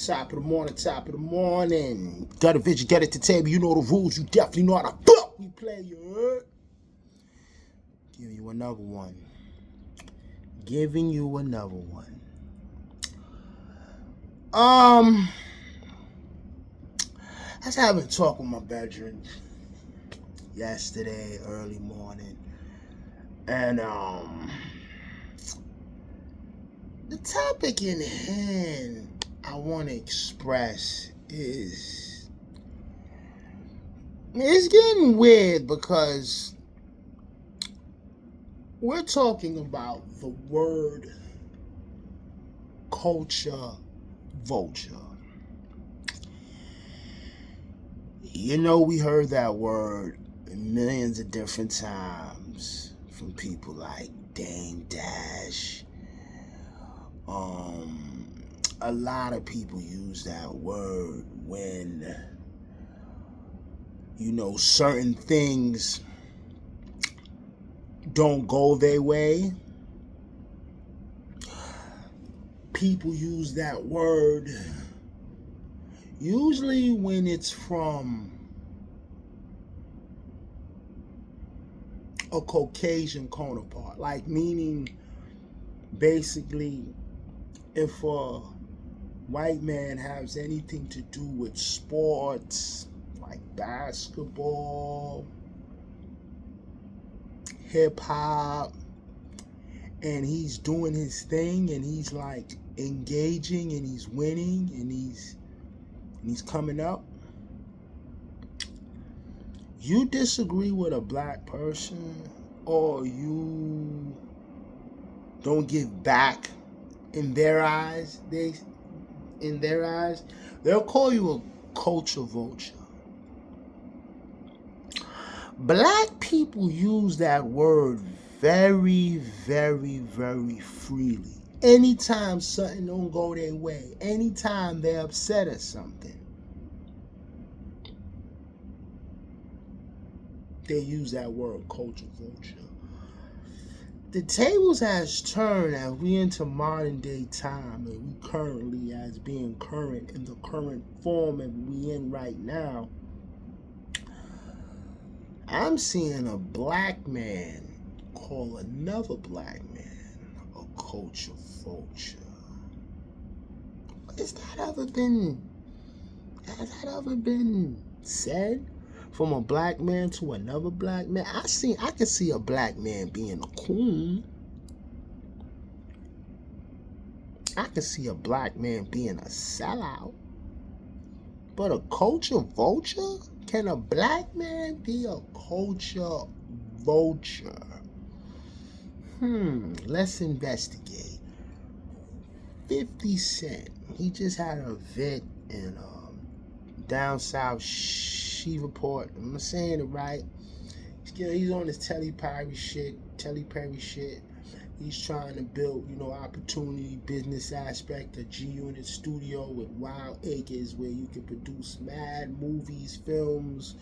Top of the morning, top of the morning. Got a vision, get it to table. You know the rules. You definitely know how to fuck we play, you heard? Giving you another one. Giving you another one. I was having a talk with my veterans yesterday, early morning. And the topic in hand I want to express is, it's getting weird because we're talking about the word culture vulture. You know, we heard that word millions of different times from people like Dame Dash. A lot of people use that word when, you know, certain things don't go their way. People use that word usually when it's from a Caucasian counterpart, like meaning basically if a white man has anything to do with sports like basketball, hip hop, and he's doing his thing and he's like engaging and he's winning and he's coming up. You disagree with a black person or you don't give back in their eyes, they'll call you a culture vulture. Black people use that word very, very, very freely. Anytime something don't go their way, anytime they're upset at something, they use that word culture vulture. The tables has turned as we into modern day time, and we currently as being current in the current form that we in right now. I'm seeing a black man call another black man a culture vulture. Has that ever been said? From a black man to another black man? I can see a black man being a coon. I can see a black man being a sellout. But a culture vulture? Can a black man be a culture vulture? Let's investigate. 50 Cent. He just had an event in down south Shreveport. Am I saying it right? He's on his Telly Perry shit. He's trying to build, opportunity, business aspect, a G-Unit studio with wild acres where you can produce mad movies, films,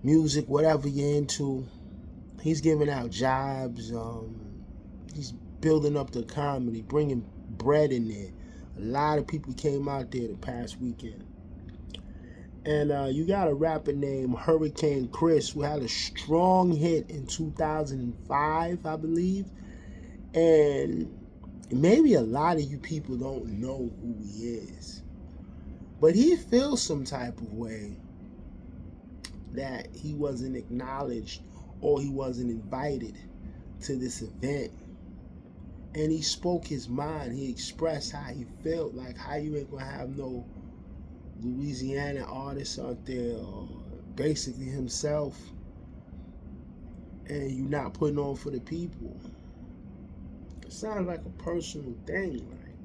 music, whatever you're into. He's giving out jobs. He's building up the comedy, bringing bread in there. A lot of people came out there the past weekend. And you got a rapper named Hurricane Chris who had a strong hit in 2005, I believe. And maybe a lot of you people don't know who he is. But he feels some type of way that he wasn't acknowledged or he wasn't invited to this event. And he spoke his mind. He expressed how he felt, like how you ain't gonna have no Louisiana artist out there, or basically himself, and you not putting on for the people. It sounds like a personal thing, like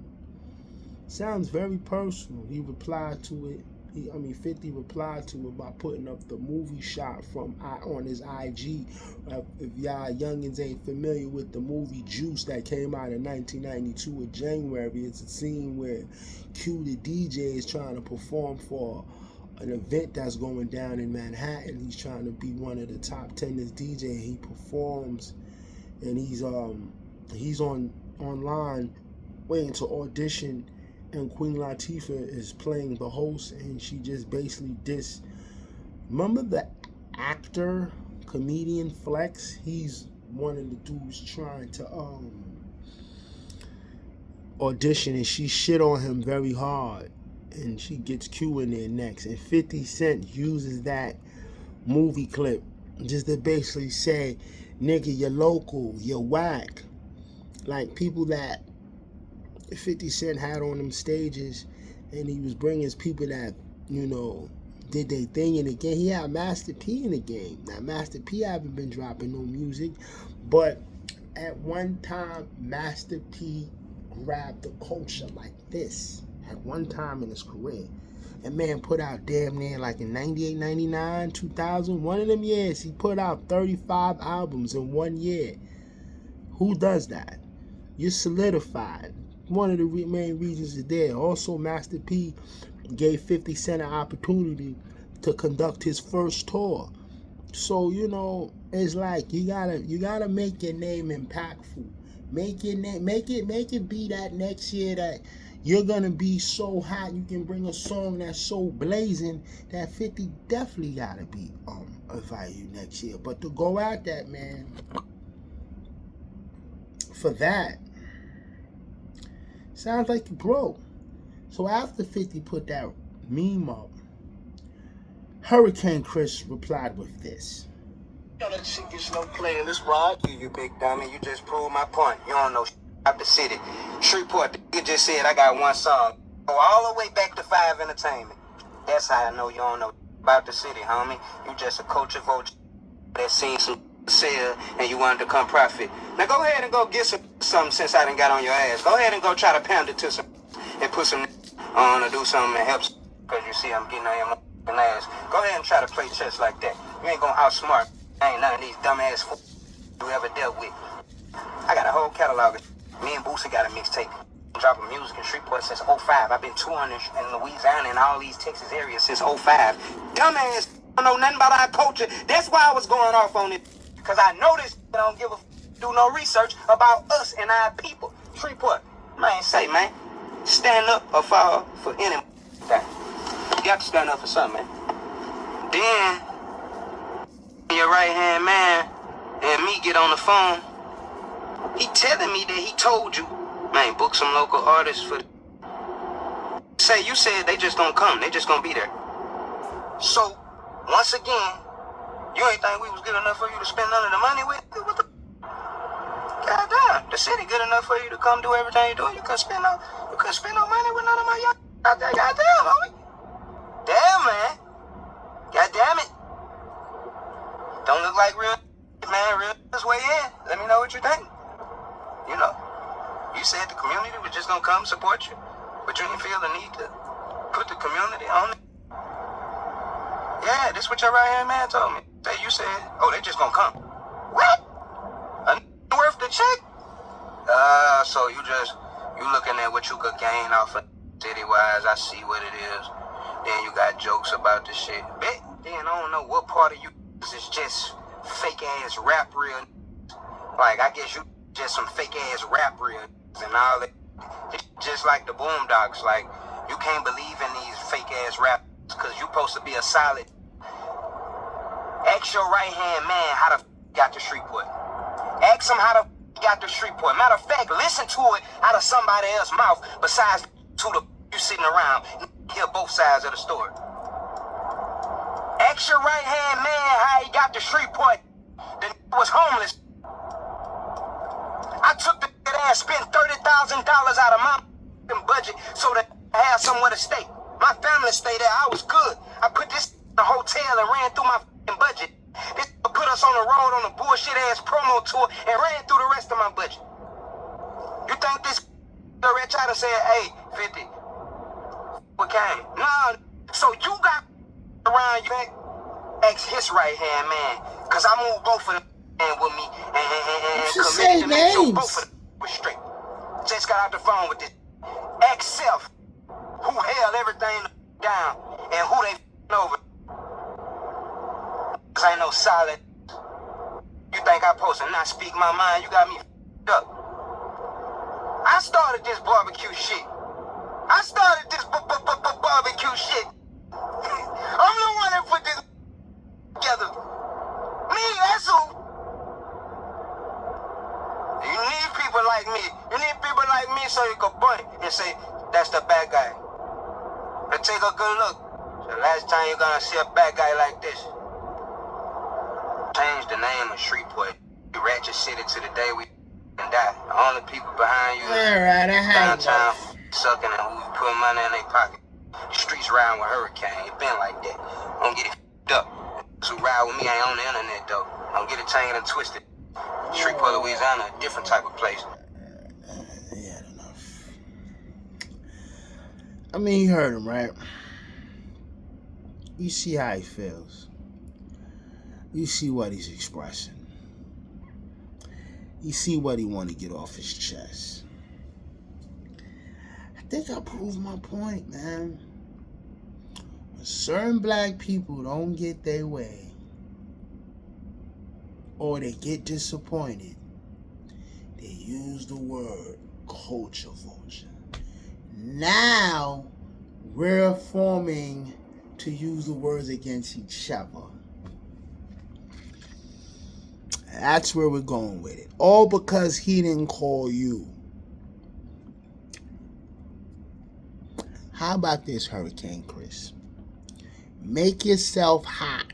sounds very personal. He replied to it. 50 replied to it by putting up the movie shot on his IG. If y'all youngins ain't familiar with the movie Juice that came out in 1992 in January, it's a scene where Q the DJ is trying to perform for an event that's going down in Manhattan. He's trying to be one of the top 10 DJ. He performs, and he's online waiting to audition and Queen Latifah is playing the host, and she just basically diss. Remember the actor, comedian Flex? He's one of the dudes trying to audition, and she shit on him very hard, and she gets Q in there next, and 50 Cent uses that movie clip just to basically say, nigga, you're local, you're whack. Like people that 50 Cent had on them stages, and he was bringing his people that, did they thing in the game. He had Master P in the game. Now, Master P haven't been dropping no music, but at one time, Master P grabbed the culture like this at one time in his career. And man put out damn near like in 98, 99, 2000, one of them years, he put out 35 albums in 1 year. Who does that? You're solidified. One of the main reasons is there. Also, Master P gave 50 Cent an opportunity to conduct his first tour. So, it's like you gotta make your name impactful. Make it be that next year that you're gonna be so hot you can bring a song that's so blazing that 50 definitely gotta be invited next year. But to go at that, man, for that, sounds like you broke. So after 50 put that meme up, Hurricane Chris replied with this. Yo, that shit gets no play in this ride. You big dummy, you just proved my point. You don't know about the city. Shreveport, you just said I got one song. Go all the way back to 5 Entertainment. That's how I know you don't know about the city, homie. You just a culture vulture that seen some sale and you wanted to come profit. Now go ahead and go get something since I done got on your ass. Go ahead and go try to pound it to some and put some on or do something that helps. Because you see I'm getting on your ass. Go ahead and try to play chess like that. You ain't gonna outsmart. I ain't none of these dumbass you ever dealt with. I got a whole catalog. Me and Boosie got a mixtape. Dropping music in Shreveport since 05. I've been touring in Louisiana and all these Texas areas since 05. Dumbass don't know nothing about our culture. That's why I was going off on it. Because I know this don't do no research about us and our people. Shreveport, man, say, man, stand up or fall for any thing. You got to stand up for something, man. Then your right hand man and me get on the phone. He telling me that he told you, man, book some local artists for. Say you said they just gonna come, they just gonna be there. So once again, you ain't think we was good enough for you to spend none of the money with? What the? Goddamn, the city good enough for you to come do everything you do. You couldn't spend no money with none of my young out there. Goddamn, homie. Damn, man. Goddamn it. Don't look like real, man. Real this way in. Let me know what you think. You said the community was just gonna come support you, but you didn't feel the need to put the community on it. Yeah, this what your right hand man told me. You said, oh, they just gonna come. What? Worth the check? So you looking at what you could gain off of city-wise. I see what it is. Then you got jokes about the shit. Bet then I don't know what part of you is just fake-ass rap real. Like, I guess you just some fake-ass rap real and all that. It's just like the Boondocks. Like, you can't believe in these fake-ass rap because you supposed to be a solid. Ask your right-hand man how the got to Shreveport. Ask him how the got to Shreveport. Matter of fact, listen to it out of somebody else's mouth besides to the you sitting around. Hear both sides of the story. Ask your right-hand man how he got to Shreveport. The was homeless. I took the and spent $30,000 out of my budget so that I had somewhere to stay. My family stayed there. I was good. I put this in a hotel and ran through my budget. This put us on the road on a bullshit-ass promo tour and ran through the rest of my budget. You think this rich out and said, hey, 50, what came? Nah. So you got around you ex his right-hand man, because I moved both of them with me and committed to make sure both of them was straight. Just got out the phone with this ex-self who held everything down and who they over. Cause I ain't no solid. You think I supposed to not speak my mind? You got me up. I started this barbecue shit. I started this barbecue shit. I'm the one that put this together. Me, that's who. You need people like me. You need people like me so you can point and say, that's the bad guy. But take a good look. The last time you're gonna see a bad guy like this. Change the name of Shreveport. You ratchet city to the day we die. The only people behind you Alright, I had downtown enough. sucking and who putting money in their pocket. The streets riding with hurricane. It been like that. Don't get it up. Those who ride with me ain't on the internet though. Don't get it tangled and twisted. Shreveport, Louisiana, a different type of place. He had enough. I mean, you heard him, right? You see how he feels. You see what he's expressing. You see what he want to get off his chest. I think I proved my point, man. When certain black people don't get their way, or they get disappointed, they use the word culture vulture. Now we're forming to use the words against each other. That's where we're going with it. All because he didn't call you. How about this, Hurricane Chris? Make yourself hot.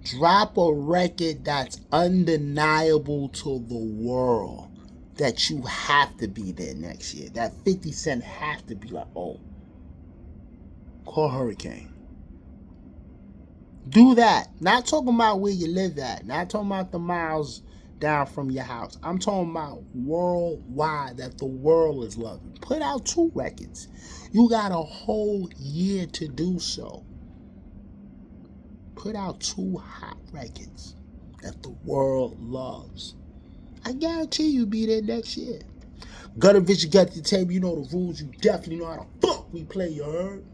Drop a record that's undeniable to the world. That you have to be there next year. That 50 Cent have to be like, oh, call Hurricane. Do that. Not talking about where you live at. Not talking about the miles down from your house. I'm talking about worldwide, that the world is loving. Put out 2 records. You got a whole year to do so. Put out 2 hot records that the world loves. I guarantee you'll be there next year. Gutter Vision got the table. You know the rules. You definitely know how the fuck we play, you heard?